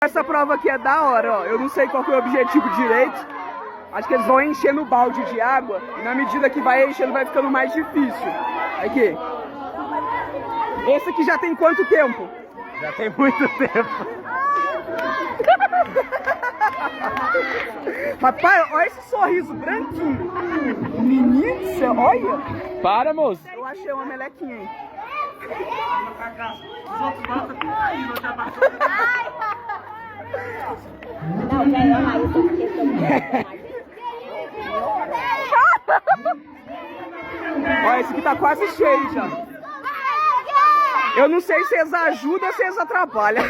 Essa prova aqui é da hora, ó. Eu não sei qual que é o objetivo direito. Acho que eles vão enchendo o balde de água e na medida que vai enchendo vai ficando mais difícil. Aqui. Esse aqui já tem quanto tempo? Já tem muito tempo. Rapaz, olha esse sorriso branquinho. Menino, você olha. Para, moço. Eu achei uma melequinha aí. Não, velho, olha lá, eu tô Olha, esse aqui tá quase cheio já. Eu não sei se eles ajudam ou se eles atrapalham.